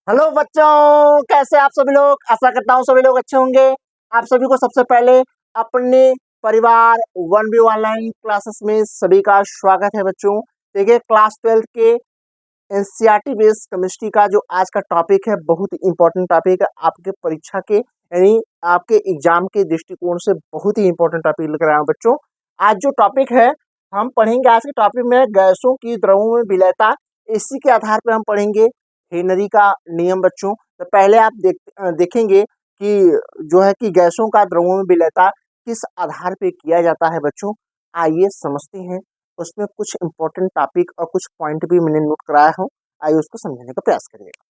Hello बच्चों, कैसे आप सभी लोग। आशा करता हूँ सभी लोग अच्छे होंगे। आप सभी को सबसे पहले अपने परिवार 1B ऑनलाइन क्लासेस में सभी का स्वागत है बच्चों। देखिए क्लास 12 के एनसीईआरटी बेस्ड केमिस्ट्री का जो आज का टॉपिक है बहुत ही इंपॉर्टेंट टॉपिक है। आपके परीक्षा के यानी आपके एग्जाम के दृष्टिकोण से बहुत ही इंपॉर्टेंट टॉपिक लेकर आया हूँ बच्चों। आज जो टॉपिक है हम पढ़ेंगे, आज के टॉपिक में गैसों की द्रवों में विलयता। इसी के आधार पर हम पढ़ेंगे हेनरी का नियम बच्चों। तो पहले आप देखेंगे कि जो है कि गैसों का द्रवों में विलयता किस आधार पे किया जाता है बच्चों। आइए समझते हैं। उसमें कुछ इंपॉर्टेंट टॉपिक और कुछ पॉइंट भी मैंने नोट कराया हूँ। आइए उसको समझने का प्रयास करिएगा।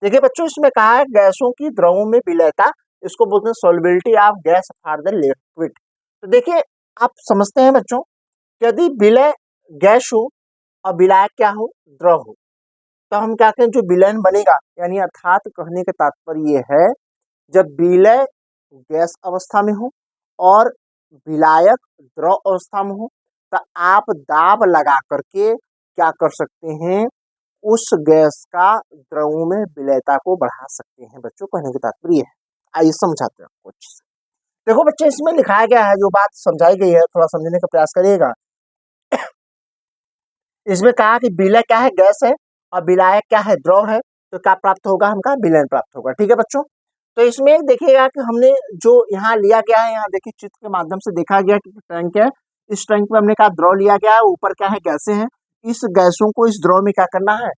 देखिए बच्चों, इसमें कहा है गैसों की द्रवों में विलयता, इसको बोलते हैं solubility of gas for the liquid. तो देखिए आप समझते हैं बच्चों, यदि विलय गैस हो और विलायक क्या हो, द्रव हो, तो हम क्या कहें, जो विलयन बनेगा यानी अर्थात कहने का तात्पर्य ये है, जब विलय गैस अवस्था में हो और विलायक द्रव अवस्था में हो, तो आप दाब लगा करके क्या कर सकते हैं, उस गैस का द्रवों में विलयता को बढ़ा सकते हैं बच्चों। कहने का तात्पर्य है। आइए समझाते हैं आपको अच्छे से। देखो बच्चे, इसमें लिखाया गया है, जो बात समझाई गई है थोड़ा समझने का प्रयास करिएगा। इसमें कहा कि विलय क्या है, गैस है, और विलायक क्या है, द्रव है। तो क्या प्राप्त होगा, हमका विलयन प्राप्त होगा। ठीक है बच्चों। तो इसमें देखिएगा कि हमने जो यहाँ लिया गया है, यहाँ देखिए चित्र के माध्यम से देखा गया कि टैंक है। इस टैंक में हमने कहा द्रव लिया गया है, ऊपर क्या है, गैसें हैं। इस गैसों को इस द्रव में क्या करना है,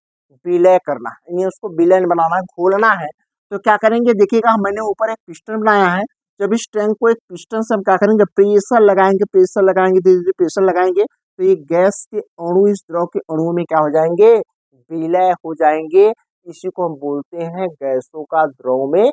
विलय करना है, यानी उसको विलयन बनाना है, घोलना है। तो क्या करेंगे, देखिएगा मैंने ऊपर एक पिस्टन बनाया है। जब इस टैंक को एक पिस्टन से हम क्या करेंगे, प्रेशर लगाएंगे, प्रेशर लगाएंगे, धीरे धीरे प्रेशर लगाएंगे, तो ये गैस के अणु इस द्रव के अणुओं में क्या हो जाएंगे, विलय हो जाएंगे। इसी को हम बोलते हैं गैसों का द्रव में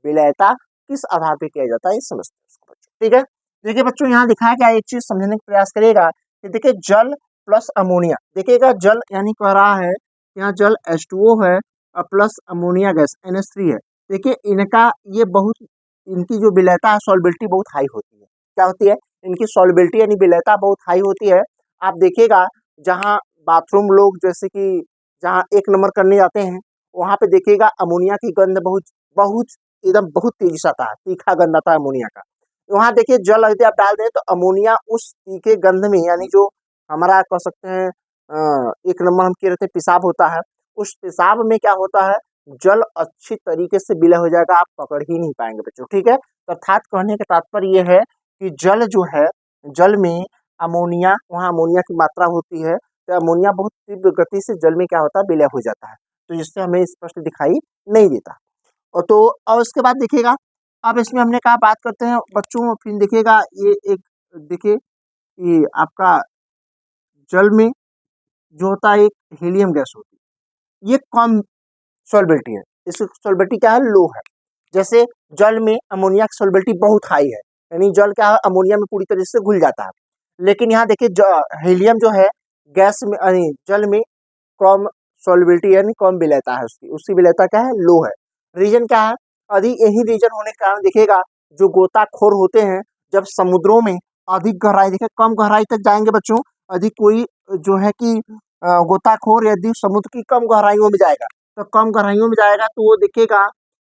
विलयता किस आधार पर किया जाता है, ये समझते हैं इसको बच्चों। ठीक है। देखिए बच्चों, यहाँ दिखाया गया, एक चीज समझने का प्रयास करिएगा कि देखिए जल प्लस अमोनिया। देखिएगा जल यानी कह रहा है, यहाँ जल H2O है और प्लस अमोनिया गैस NH3 है। देखिए इनका ये बहुत, इनकी जो विलयता है, सॉल्बिलिटी बहुत हाई होती है। क्या होती है, इनकी सॉल्बिलिटी यानी विलयता बहुत हाई होती है। आप देखिएगा जहाँ बाथरूम लोग जैसे कि जहाँ एक नंबर करने जाते हैं, वहां पे देखिएगा अमोनिया की गंध बहुत बहुत एकदम बहुत तेजी से आता है, तीखा गंध आता है अमोनिया का। वहां देखिए जल यदि आप डाल दें तो अमोनिया उस तीखे गंध में, यानी जो हमारा कह सकते हैं एक नंबर हम कह रहे थे पेशाब होता है, उस पेशाब में क्या होता है, जल अच्छी तरीके से विलय हो जाएगा, आप पकड़ ही नहीं पाएंगे बच्चों। ठीक है। अर्थात कहने का तात्पर्य यह है कि जल जो है, जल में अमोनिया, वहाँ अमोनिया की मात्रा होती है, तो अमोनिया बहुत तीव्र गति से जल में क्या होता है, विलय हो जाता है। तो जिससे हमें स्पष्ट दिखाई नहीं देता। और तो और उसके बाद देखिएगा, अब इसमें हमने कहा बात करते हैं बच्चों, फिर देखिएगा ये एक, देखिए ये आपका जल में जो होता है, एक हीलियम गैस होती है, ये कम सॉल्बिलिटी है। इसकी सॉल्बिलिटी क्या है, लो है। जैसे जल में अमोनिया की सॉल्बिलिटी बहुत हाई है, यानी जल क्या है, अमोनिया में पूरी तरह से घुल जाता है। लेकिन यहाँ देखिए हीलियम जो है, गैस में यानी जल में कम सॉल्बिलिटी यानी कम विलयता है, उसकी उसकी विलयता क्या है, लो है। रीजन क्या है, अधिक यही रीजन होने के कारण देखिएगा जो गोताखोर होते हैं, जब समुद्रों में अधिक गहराई, देखिए कम गहराई तक जाएंगे बच्चों, अधिक कोई जो है कि गोताखोर यदि समुद्र की कम गहराइयों में जाएगा, तो कम गहराइयों में जाएगा तो वो देखिएगा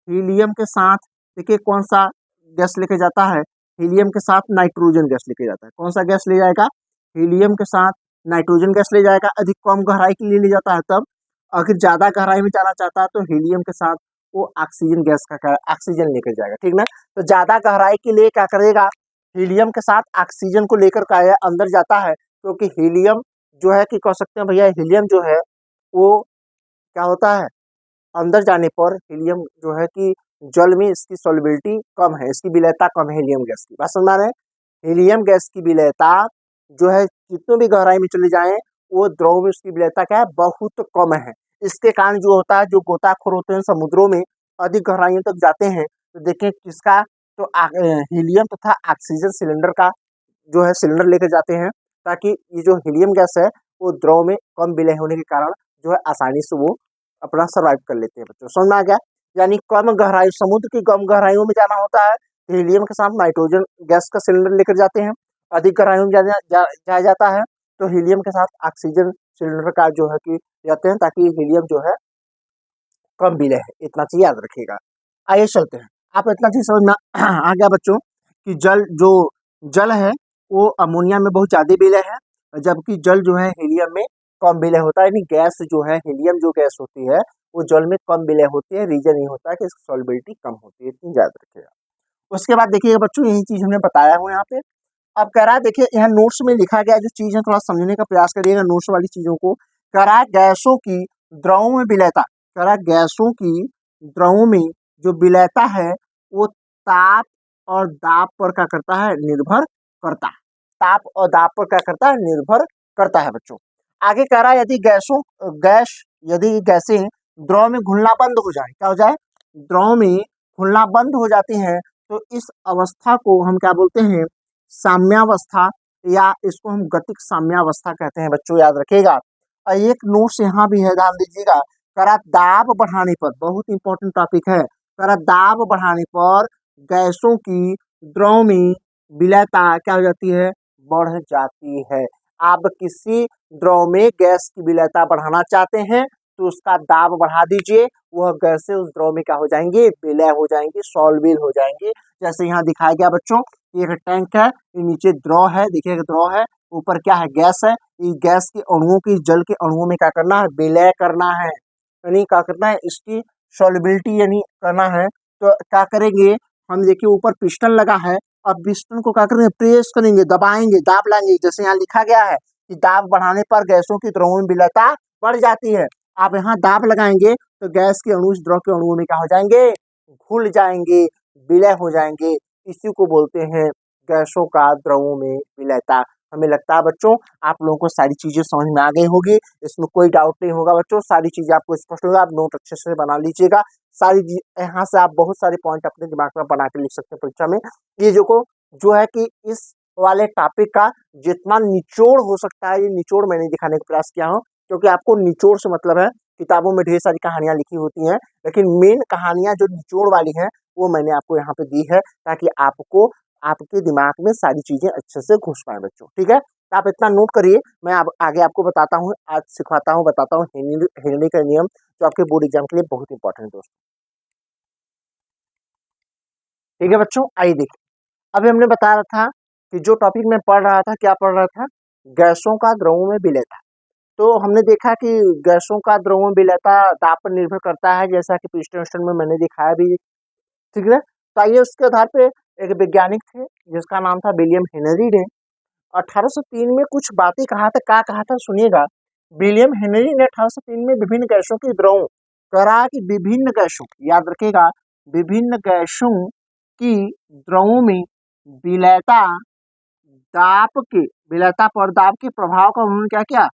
हीलियम के साथ, देखिए कौन सा गैस लेके जाता है, हीलियम के साथ नाइट्रोजन गैस लेके जाता है। कौन सा गैस ले जाएगा, हीलियम के साथ नाइट्रोजन गैस ले जाएगा। अधिक कम गहराई के लिए ले जाता है तब। अगर ज्यादा गहराई में जाना चाहता है तो हीलियम के साथ वो ऑक्सीजन गैस का ऑक्सीजन लेकर जाएगा। ठीक ना। तो ज्यादा गहराई के लिए क्या करेगा, हीलियम के साथ ऑक्सीजन को लेकर का अंदर जाता है, क्योंकि हीलियम जो है कि कह सकते हैं भैया, हीलियम जो है वो क्या होता है, अंदर जाने पर हीलियम जो है कि जल में इसकी सॉल्युबिलिटी कम है, इसकी विलयता कम है हीलियम गैस की। बात समझ में आ रहा है। हीलियम गैस की विलयता जो है कितने भी गहराई में चले जाएं, वो द्रव में उसकी विलयता क्या है, बहुत कम है। इसके कारण जो होता है, जो गोताखोर होते हैं समुद्रों में अधिक गहराइयों तक जाते हैं, तो देखें किसका, तो हीलियम तथा ऑक्सीजन सिलेंडर का जो है सिलेंडर लेकर जाते हैं, ताकि ये जो हीलियम गैस है वो द्रव में कम विलय होने के कारण जो है आसानी से वो अपना सर्वाइव कर लेते हैं बच्चों। समझ में आ गया। यानी कम गहराई, समुद्र की कम गहराइयों में जाना होता है, हीलियम के साथ नाइट्रोजन गैस का सिलेंडर लेकर जाते हैं। अधिक गहराइयों में जाया जाता है तो हीलियम के साथ ऑक्सीजन सिलेंडर का जो है कि जाते हैं, ताकि हीलियम जो है कम विलय है, इतना चीज याद रखिएगा। आइए चलते हैं, आप इतना चीज समझ में आ गया बच्चों कि जल है वो अमोनिया में बहुत ज्यादा विलय है, जबकि जल जो है हीलियम में कम विलय होता है। यानी गैस जो है हीलियम जो गैस होती है वो जल में कम विलय होती है, रीजन ये होता है कि इसकी सॉल्युबिलिटी कम होती है, इतनी याद रखिएगा। उसके बाद देखिएगा बच्चों, यही चीज हमने बताया हुआ यहाँ पे। अब कह रहा है, देखिए यहाँ नोट्स में लिखा गया जो चीज है थोड़ा समझने का प्रयास करिएगा नोट्स वाली चीजों को। कह रहा है गैसों की द्रवों में विलयता, कह रहा है गैसों की द्रवों में जो विलयता है वो ताप और दाब पर क्या करता है, निर्भर करता है। ताप और दाब पर क्या करता है, निर्भर करता है बच्चों। आगे कह रहा है यदि गैसें द्रव में घुलना बंद हो जाए, क्या हो जाए, द्रव में घुलना बंद हो जाती हैं, तो इस अवस्था को हम क्या बोलते हैं, साम्यावस्था, या इसको हम गतिक साम्यावस्था कहते हैं बच्चों, याद रखिएगा। और एक नोट्स यहाँ भी है, ध्यान दीजिएगा। करा दाब बढ़ाने पर, बहुत इंपॉर्टेंट टॉपिक है, करा दाब बढ़ाने पर गैसों की द्रव में विलयता क्या हो जाती है, बढ़ जाती है। आप किसी द्रव में गैस की विलयता बढ़ाना चाहते हैं तो उसका दाब बढ़ा दीजिए, वह गैसें उस द्रव में क्या हो जाएंगी, विलय हो जाएंगी, सॉल्युबल हो जाएंगी। जैसे यहाँ दिखाया गया बच्चों, एक टैंक है, ये नीचे द्रव है, देखिएगा द्रव है, ऊपर क्या है, गैस है। इस गैस के अणुओं की, जल के अणुओं में क्या करना है, विलय करना है, यानी क्या करना है, इसकी सॉल्युबिलिटी यानी करना है। तो क्या करेंगे हम, देखिए ऊपर पिस्टन लगा है, अब पिस्टन को क्या करेंगे, प्रेस करेंगे, दबाएंगे, दाब लाएंगे। जैसे यहाँ लिखा गया है कि दाब बढ़ाने पर गैसों की द्रवों में विलयता बढ़ जाती है। आप यहाँ दाब लगाएंगे तो गैस के अणु इस द्रव के अणुओं में क्या हो जाएंगे, घुल जाएंगे, विलय हो जाएंगे। इसी को बोलते हैं गैसों का द्रवों में विलयता। हमें लगता है बच्चों आप लोगों को सारी चीजें समझ में आ गई होगी, इसमें कोई डाउट नहीं होगा बच्चों, सारी चीजें आपको स्पष्ट होगा। आप नोट अच्छे से बना लीजिएगा, सारी यहाँ से आप बहुत सारे पॉइंट अपने दिमाग में बना के लिख सकते हैं परीक्षा में। ये जो है कि इस वाले टॉपिक का जितना निचोड़ हो सकता है, ये निचोड़ मैंने दिखाने का प्रयास किया हूँ, क्योंकि आपको निचोड़ से मतलब है, किताबों में ढेर सारी कहानियां लिखी होती हैं, लेकिन मेन कहानियां जो निचोड़ वाली हैं वो मैंने आपको यहाँ पे दी है, ताकि आपको आपके दिमाग में सारी चीजें अच्छे से घुस पाए बच्चों। ठीक है, तो आप इतना नोट करिए, मैं आगे आपको बताता हूँ, आज सिखाता हूँ, बताता हूँ हेनरी का नियम, जो आपके बोर्ड एग्जाम के लिए बहुत इंपॉर्टेंट है दोस्तों। ठीक है बच्चों, आइए देखिए, अभी हमने बता रहा था कि जो टॉपिक में पढ़ रहा था, क्या पढ़ रहा था, गैसों का द्रवों में विलयता। तो हमने देखा कि गैसों का द्रवों में विलयता दाब पर निर्भर करता है, जैसा कि पिछले क्वेश्चन में मैंने दिखाया भी। ठीक है, तो आइए उसके आधार पे, एक वैज्ञानिक थे जिसका नाम था विलियम हेनरी ने 1803 में कुछ बातें कहा था। क्या कहा था सुनिएगा, विलियम हेनरी ने 1803 में विभिन्न गैसों की द्रवों, करा कि विभिन्न गैसों, याद रखेगा, विभिन्न गैसों की द्रवों में विलयता विलयता पर दाब के प्रभाव का उन्होंने क्या किया,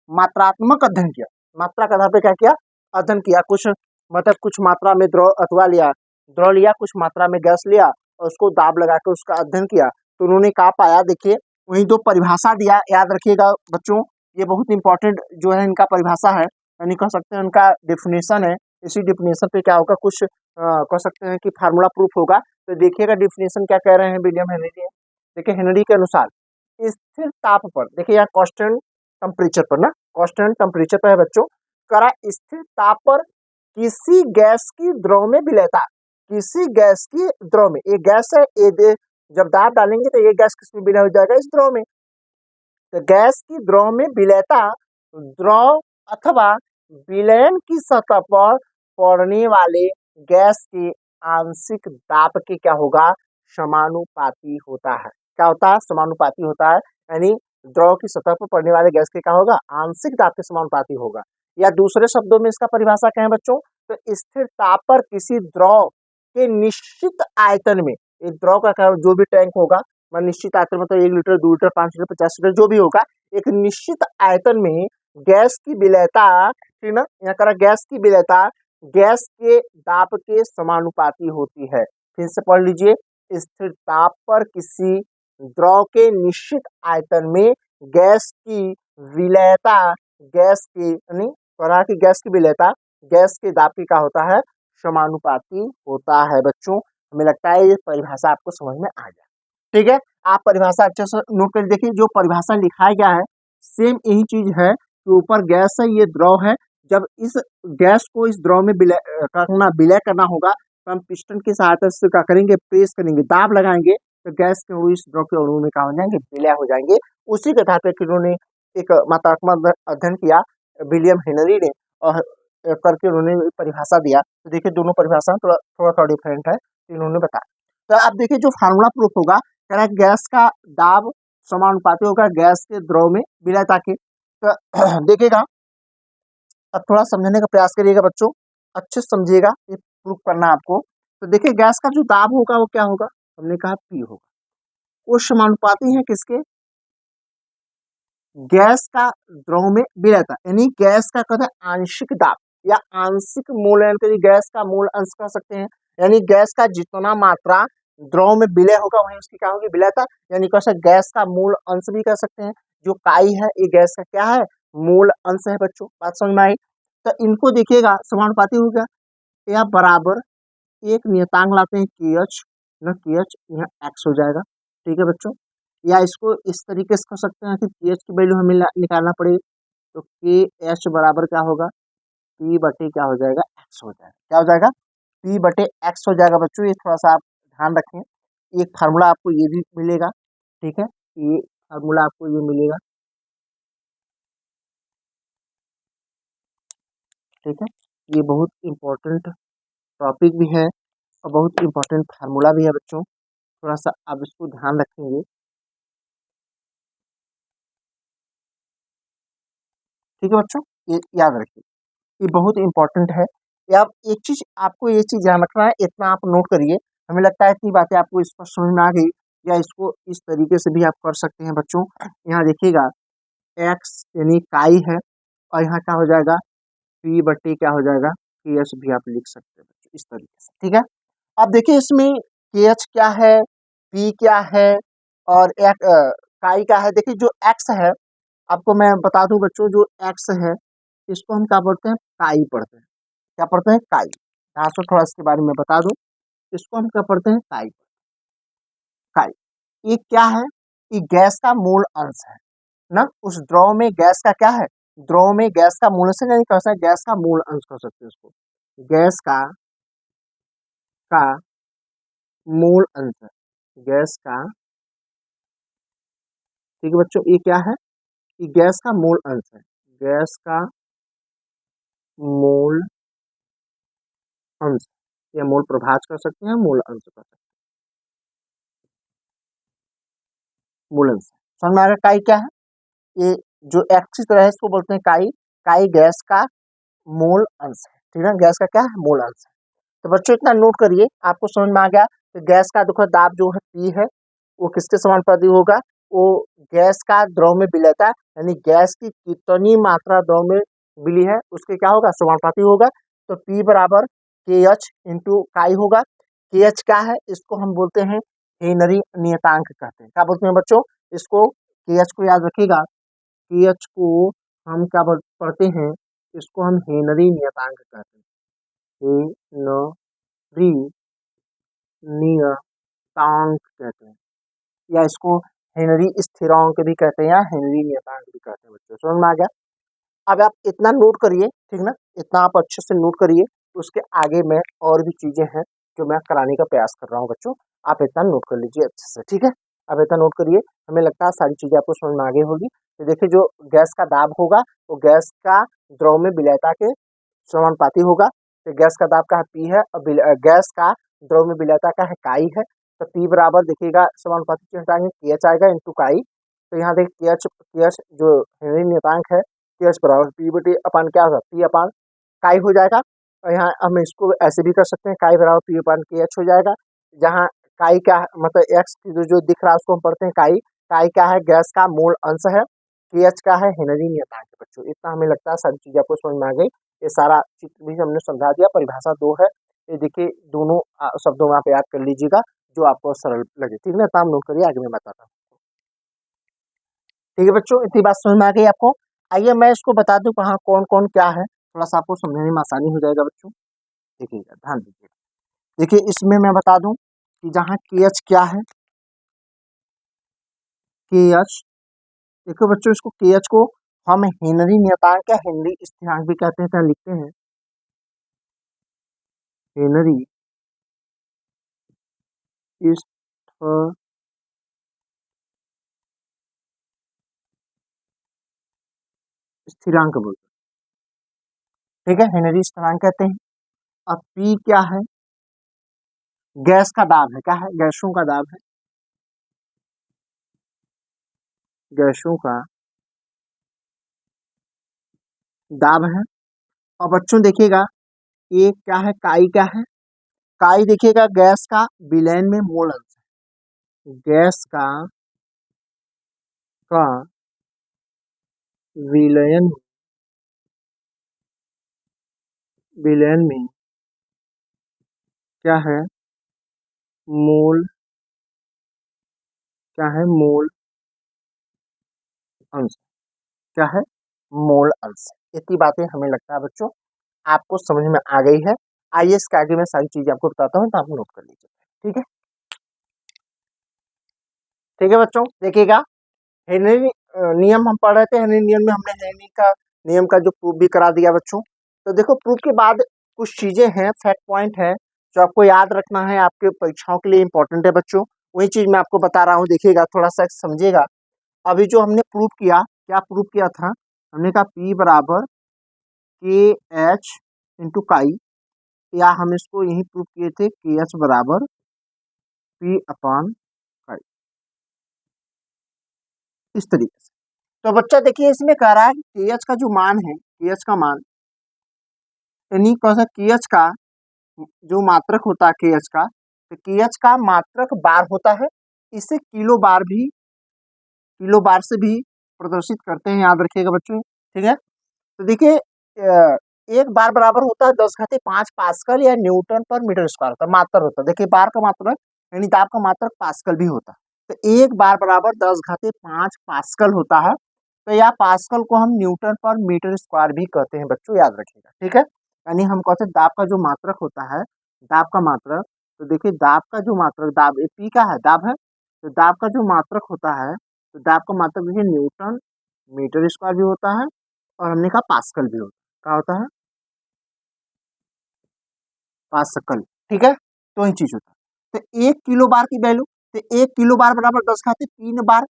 मात्रात्मक अध्ययन किया। मात्रा के आधार पर क्या किया, अध्ययन किया। कुछ मतलब कुछ मात्रा में द्रव अथवा द्रव लिया, कुछ मात्रा में गैस लिया और उसको दाब लगा के उसका अध्ययन किया। तो उन्होंने क्या पाया, देखिए वहीं दो परिभाषा दिया, याद रखिएगा बच्चों, ये बहुत इंपॉर्टेंट जो है इनका परिभाषा है, यानी कह सकते हैं उनका डिफिनेशन है। इसी डिफिनेशन पे क्या होगा, कुछ कह सकते हैं कि फार्मूला प्रूफ होगा। तो देखिएगा डिफिनेशन क्या कह रहे हैं विलियम हेनरी ने। देखिए हेनरी के अनुसार स्थिर ताप पर, देखिए यहाँ कांस्टेंट टेम्परेचर पर ना, कांस्टेंट टेम्परेचर पर है बच्चों, करा स्थिर ताप पर किसी गैस की द्रव में विलयता, किसी गैस की द्रव में, एक गैस है, जब दाब डालेंगे तो ये गैस किसमें विलय हो जाएगा, इस द्रव में। तो गैस की द्रव में विलयता द्रव अथवा विलयन की सतह पर पड़ने वाले गैस के आंशिक दाब के क्या होगा, समानुपाती होता है। क्या होता है, समानुपाती होता है, यानी द्रव की सतह पर पड़ने वाले गैस के क्या होगा, आंशिक दाब के समानुपाती होगा। या दूसरे शब्दों में इसका परिभाषा क्या है बच्चों, तो स्थिर ताप पर किसी द्रव के निश्चित आयतन में, एक द्रव का जो भी टैंक होगा, निश्चित आयतन मतलब 1 लीटर 2 लीटर 5 लीटर 50 लीटर जो भी होगा, एक निश्चित आयतन में गैस की विलयता, ठीक ना, यहाँ करा गैस की विलयता गैस के दाब के समानुपाती होती है। फिर से पढ़ लीजिए, स्थिर ताप पर किसी द्रव के निश्चित आयतन में गैस की विलयता गैस की, यानी करा कि गैस की विलयता गैस के दाब की क्या होता है, समानुपाती होता है बच्चों। हमें लगता है ये परिभाषा आपको समझ में आ जाए। ठीक है, आप परिभाषा अच्छे से नोट कर देखिए, जो परिभाषा लिखाया गया है सेम यही चीज है कि ऊपर गैस है, ये द्रव है, जब इस गैस को इस द्रव में विलय करना होगा तो हम पिस्टन की सहायता से क्या करेंगे, प्रेस करेंगे, दाब लगाएंगे तो गैस के अणु इस द्रव के अणु में क्या हो जाएंगे, विलय हो जाएंगे। उसी के आधार पर उन्होंने एक मात्रात्मक अध्ययन किया विलियम हेनरी ने, और करके उन्होंने परिभाषा दिया। तो देखिए दोनों परिभाषा थोड़ा थोड़ा थोड़ा डिफरेंट है, इन्होंने बताया। तो आप देखिए जो फार्मूला प्रूफ होगा, कह रहा है गैस का दाब समानुपाती होगा गैस के द्रव में विलयता के। तो देखिएगा, अब थोड़ा समझने का प्रयास करिएगा बच्चों, अच्छे से समझिएगा, ये प्रूफ करना है आपको। तो देखिए गैस का जो दाब होगा वो क्या होगा, हमने कहा पी होगा, वो समानुपाती है किसके, गैस का द्रव में विलयता, यानी गैस का कहते हैं आंशिक दाब या आंशिक मूल, गैस का मूल अंश कह सकते हैं। यानी गैस का जितना मात्रा द्रव में विलय होगा वही उसकी क्या होगी, विलयता। यानी कह सकते गैस का मूल अंश भी कह सकते हैं। जो काई है ये गैस का क्या है, मूल अंश है बच्चों, बात समझ में आई। तो इनको देखिएगा समानुपाती हो गया, या बराबर एक नियतांक लाते हैं के एच, न के एच यहाँ एक्स हो जाएगा, ठीक है बच्चों। या इसको इस तरीके से कर सकते हैं कि के एच की वैल्यू हमें निकालना पड़ेगी, तो के एच बराबर क्या होगा, पी बटे क्या हो जाएगा, एक्स हो जाएगा। क्या हो जाएगा, पी बटे एक्स हो जाएगा बच्चों। ये थोड़ा सा आप ध्यान रखें, एक फार्मूला आपको ये भी मिलेगा, ठीक है, ये फार्मूला आपको ये मिलेगा, ठीक है। ये बहुत इंपॉर्टेंट टॉपिक भी है और बहुत इंपॉर्टेंट फार्मूला भी है बच्चों, थोड़ा सा आप इसको ध्यान रखेंगे, ठीक है बच्चों, ये याद रखिए, ये बहुत इंपॉर्टेंट है। ये आप एक चीज, आपको ये चीज ध्यान रखना है, इतना आप नोट करिए। हमें लगता है इतनी बातें आपको इस पर समझ में आ गई, या इसको इस तरीके से भी आप कर सकते हैं बच्चों। यहाँ देखिएगा एक्स यानी काई है, और यहाँ क्या हो जाएगा, पी बट्टी क्या हो जाएगा, के एच भी आप लिख सकते हैं बच्चों इस तरीके से, ठीक है। अब देखिए इसमें के एच क्या है, पी क्या है, और काई क्या है। देखिए जो एक्स है, आपको मैं बता दूं बच्चों, जो एक्स है इसको हम क्या पढ़ते हैं, काई पढ़ते हैं। क्या पढ़ते हैं, काई। यहाँ से थोड़ा इसके बारे में बता दूं, इसको हम क्या पढ़ते हैं, काई। काई ये क्या है, ये गैस का मूल अंश है ना। उस द्रव में गैस का क्या है, द्रव में गैस का मूल अंश नहीं कह सकते, गैस का मूल अंश कह सकते हैं उसको, गैस का मूल अंश है, गैस का, ठीक है बच्चों, ये क्या है, ये गैस का मूल अंश है, गैस का मूल अंश, या मूल प्रभाज कर सकते हैं, मूल अंश कर सकते हैं, मूल अंश। समझ में आ रहा है, काई क्या है, ये जो एक्सिस तरह है इसको बोलते हैं काई। काई गैस का मूल अंश है, ठीक है, गैस का क्या है, मूल अंश है। तो बच्चों इतना नोट करिए, आपको समझ में आ गया। तो गैस का देखो दाब जो है पी है, वो किसके समानुपाती होगा, वो गैस का द्रव में विलयता, यानी गैस की कितनी मात्रा द्रव में विली है उसके क्या होगा, समानुपाती होगा। तो पी बराबर के एच इंटू काई होगा। के एच क्या है, इसको हम बोलते हैं हेनरी नियतांक कहते हैं। क्या बोलते हैं बच्चों, इसको के एच को याद रखिएगा, के एच को हम क्या पढ़ते हैं, इसको हम हेनरी नियतांक कहते हैं, हेनरी नियतांक कहते हैं, या इसको हेनरी स्थिरांक भी कहते हैं, या हेनरी नियतांक भी कहते हैं बच्चों। समझ में आ गया। अब आप इतना नोट करिए, ठीक ना, इतना आप अच्छे से नोट करिए। उसके आगे में और भी चीजें हैं जो मैं कराने का प्रयास कर रहा हूँ बच्चों, आप इतना नोट कर लीजिए अच्छे से, ठीक है। अब इतना नोट करिए, हमें लगता है सारी चीजें आपको समझ में आ गई होगी। तो देखिए जो गैस का दाब होगा वो गैस का द्रव में विलयता के समानुपाती होगा। तो गैस का दाब का है पी है, और गैस का द्रव में विलयता का है काई है। तो पी बराबर देखिएगा समानुपाती चिन्ह हटाएंगे, के एच आएगा इंटू काई। तो यहाँ देखिए के एच जो हेनरी नियतांक है, के एच बराबर पी बटे अपान क्या होगा, पी अपान काई हो जाएगा। और यहाँ हम इसको ऐसे भी कर सकते हैं, काई बराबर पी अपान के एच हो जाएगा। जहाँ काई क्या है, मतलब एक्स जो दिख रहा है उसको हम पढ़ते हैं काई। काई क्या है, गैस का मूल अंश है। के एच का है हेनरी नियतांक है बच्चों। इतना हमें लगता है सारी चीजें आपको समझ में आ गई। ये सारा चित्र भी हमने समझा दिया। परिभाषा 2 है, ये देखिए दोनों शब्दों में आप याद कर लीजिएगा जो आपको सरल लगे, ठीक है। काम नोट करिए, आगे मैं बताता हूँ, ठीक है बच्चों। इतनी बात समझ में आ गई आपको। आइए मैं इसको बता दूं कहाँ कौन कौन क्या है, थोड़ा सा आपको समझने में आसानी हो जाएगा बच्चों। देखिएगा, ध्यान दीजिएगा। देखिए इसमें मैं बता दूं कि जहाँ के एच क्या है, के एच, देखो बच्चों इसको के एच को हम हेनरी नियतांक या हेनरी स्थिरांक भी कहते हैं, तो लिखते हैं हेनरी स्थिरांक बोलते हैं। ठीक है, हेनरी स्थिरांक कहते हैं। अब पी क्या है? गैस का दाब है। क्या है? गैसों का दाब है। गैसों का दाब है। और बच्चों देखिएगा, ये क्या है? काई क्या है? काई देखिएगा गैस का विलयन में मोल अंश है। गैस का विलयन विलयन में क्या है? मोल। क्या है? मोल अंश। क्या है? मोल अंश। इतनी बातें हमें लगता है बच्चों आपको समझ में आ गई है। आइए इसके आगे मैं सारी चीजें आपको बताता हूँ, तो आप नोट कर लीजिए। ठीक है, ठीक है बच्चों, देखिएगा हेनरी नियम हम पढ़ रहे थे। हेनरी नियम में हमने हेनरी का नियम का जो प्रूफ भी करा दिया बच्चों। तो देखो प्रूफ के बाद कुछ चीजें हैं, फैक्ट पॉइंट है जो आपको याद रखना है, आपके परीक्षाओं के लिए इंपॉर्टेंट है बच्चों। वही चीज मैं आपको बता रहा हूँ, देखिएगा थोड़ा सा समझिएगा। अभी जो हमने प्रूफ किया, क्या प्रूफ किया था? हमने कहा P बराबर के एच इंटू काई, या हम इसको यही प्रूफ किए थे के एच बराबर P अपॉन काई, इस तरीके से। तो बच्चा देखिए इसमें कह रहा है कि के एच का जो मान है, के एच का मान यानी कौन सा? के एच का जो मात्रक होता है के एच का, तो के एच का मात्रक बार होता है। इसे किलो बार से भी प्रदर्शित करते हैं, याद रखिएगा बच्चों। ठीक है, तो देखिए एक बार बराबर होता है 10 घाते 5 पास्कल या न्यूटन पर मीटर स्क्वायर होता है, मात्रक होता है। देखिए बार का मात्रक यानी दाब का मात्रक पास्कल भी होता है। तो एक बार बराबर 10 घाते 5 पास्कल होता है। तो यह पास्कल को हम न्यूटन पर मीटर स्क्वायर भी कहते हैं बच्चों, याद रखिएगा। ठीक है, यानी हम कहते हैं दाब का जो मात्रक होता है, दाब का मात्रक, तो देखिए दाब का जो मात्रक, दाब पी का है, दाब है, तो दाब का जो मात्रक होता है, तो दाब का मात्रक देखिए न्यूटन मीटर स्क्वायर भी होता है, और हमने कहा पास्कल भी होता है। क्या होता है? पास्कल। ठीक है, तो ही चीज होता है। तो 1 किलो बार की वैल्यू, तो 1 किलो बार बराबर 10 घाते 3 बार।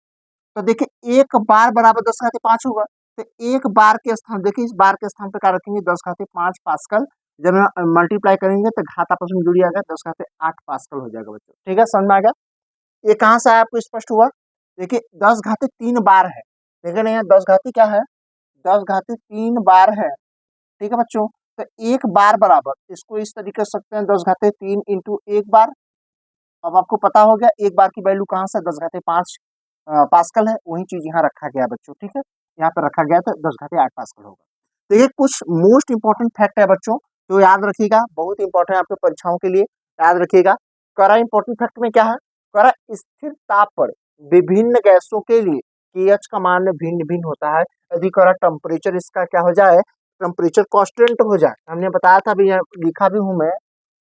तो देखिए एक बार बराबर 10 घाते 5 होगा। तो एक बार के स्थान, देखिए इस बार के स्थान पे क्या रखेंगे? 10 घाते 5 पास्कल। जब मल्टीप्लाई करेंगे तो घात आपस में जुड़ जाएगा, 10 घाते 8 पास्कल हो जाएगा बच्चों। ठीक है, समझ में आ गया? ये कहाँ से आया आपको स्पष्ट हुआ? देखिए 10 घाते 3 बार है। देखिए ना यहाँ 10 घाती क्या है? 10 घाते 3 बार है। ठीक है बच्चों, तो एक बार बराबर, इसको इस तरीके से सकते हैं 10 घाते 3 इंटू एक बार। अब आपको पता हो गया एक बार की वैल्यू कहाँ से? 10 घाते 5 पास्कल है। वही चीज यहाँ रखा गया बच्चों। ठीक है, यहाँ पे रखा गया, तो 10 घाते 8 पास्कल होगा। तो ये कुछ मोस्ट इंपॉर्टेंट फैक्ट है बच्चों, तो याद रखिएगा, बहुत इंपॉर्टेंट है आपके परीक्षाओं के लिए, याद रखिएगा। करा इंपॉर्टेंट फैक्ट में क्या है? करा स्थिर ताप पर विभिन्न गैसों के लिए pH का मान भिन्न भिन्न होता है। यदि करा टेम्परेचर इसका क्या हो जाए? टेम्परेचर कांस्टेंट हो जाए। हमने बताया था, भी लिखा भी हूं मैं,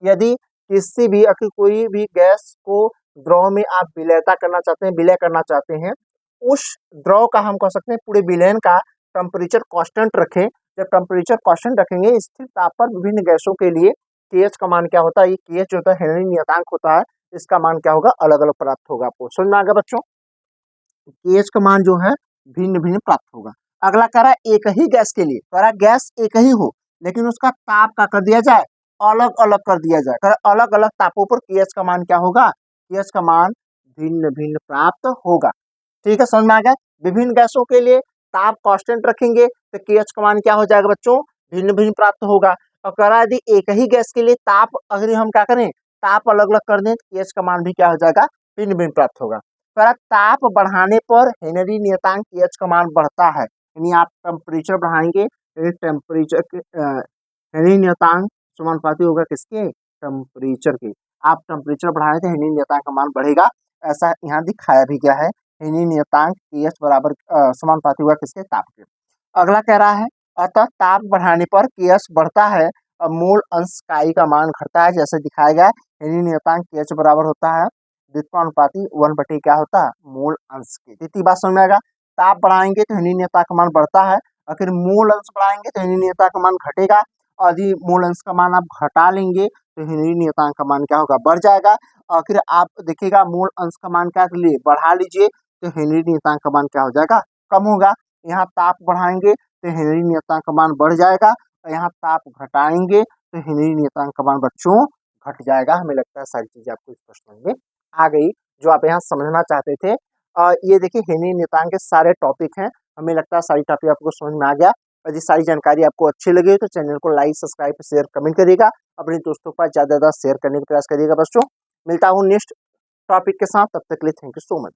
यदि किसी भी अगर कोई भी गैस को द्रव में आप विलयता करना चाहते हैं, विलय करना चाहते हैं, उस द्रव का हम कह सकते हैं पूरे विलयन का टेम्परेचर कांस्टेंट रखें। जब टेम्परेचर कांस्टेंट रखेंगे स्थिर ताप पर विभिन्न गैसों के लिए केएच का मान क्या होता है? ये केएच जो होता है हेनरी नियतांक होता है, इसका मान क्या होगा? अलग अलग प्राप्त होगा। आपको समझ में आ गया बच्चों? केएच का मान जो है भिन्न भिन्न प्राप्त होगा। अगला कह रहा है एक ही गैस के लिए, कह रहा है गैस एक ही हो लेकिन उसका ताप का कर दिया जाए, अलग अलग कर दिया जाए। कह रहा अलग अलग तापों पर केएच का मान क्या होगा? केएच का मान भिन्न भिन्न प्राप्त होगा। ठीक है, समझ में आ गया? विभिन्न गैसों के लिए ताप कांस्टेंट रखेंगे तो केएच का मान क्या हो जाएगा बच्चों? भिन्न भिन्न प्राप्त होगा। और कह रहा है यदि एक ही गैस के लिए ताप अगर हम क्या करें, ताप अलग अलग कर दें, तो केएच का मान भी क्या हो जाएगा? भिन्न भिन्न प्राप्त होगा। कह रहा ताप बढ़ाने पर हेनरी नियतांक केएच का मान बढ़ता है, यानी आप टेम्परेचर बढ़ाएंगे, टेम्परेचर हेनरी नियतांक समानुपाती होगा किसके? टेम्परेचर के। आप टेम्परेचर बढ़ाए तो हेनरी नियतांक का मान बढ़ेगा, ऐसा यहाँ दिखाया भी गया है। हेनरी नियतांक केएच बराबर समानुपाती होगा किसके? ताप के। अगला कह रहा है अतः ताप बढ़ाने पर केएच बढ़ता है और मूल अंश काई का मान घटता है, जैसे दिखाया गया। हेनरी नियतांक केएच बराबर होता है व्युत्पानुपाती 1/, क्या होता है? मूल अंश के। इतनी बात समझ में आएगा? ताप बढ़ाएंगे तो हेनरी नियतांक का मान बढ़ता है, और फिर मोल अंश बढ़ाएंगे तो हेनरी नियतांक का मान घटेगा, और यदि मोल अंश का मान आप घटा लेंगे तो हेनरी नियतांक का मान क्या होगा, बढ़ जाएगा। और फिर आप देखिएगा मोल अंश का मान क्या कर लिए, बढ़ा लीजिए तो हेनरी नियतांक का मान क्या हो जाएगा, कम होगा। यहाँ ताप बढ़ाएंगे तो हेनरी नियतांक का मान बढ़ जाएगा, और यहाँ ताप घटाएंगे तो हेनरी नियतांक का मान बच्चों घट जाएगा। हमें लगता है सारी चीजें आपको इस प्रश्न में आ गई जो आप यहाँ समझना चाहते थे। ये देखिए हेनरी नियतांक के सारे टॉपिक हैं, हमें लगता है सारी टॉपिक आपको समझ में आ गया। यदि सारी जानकारी आपको अच्छी लगी तो चैनल को लाइक, सब्सक्राइब, शेयर, कमेंट करिएगा, अपने दोस्तों के पास ज्यादा शेयर करने का प्रयास करिएगा। बच्चों मिलता हूँ नेक्स्ट टॉपिक के साथ, तब तक के लिए थैंक यू सो मच।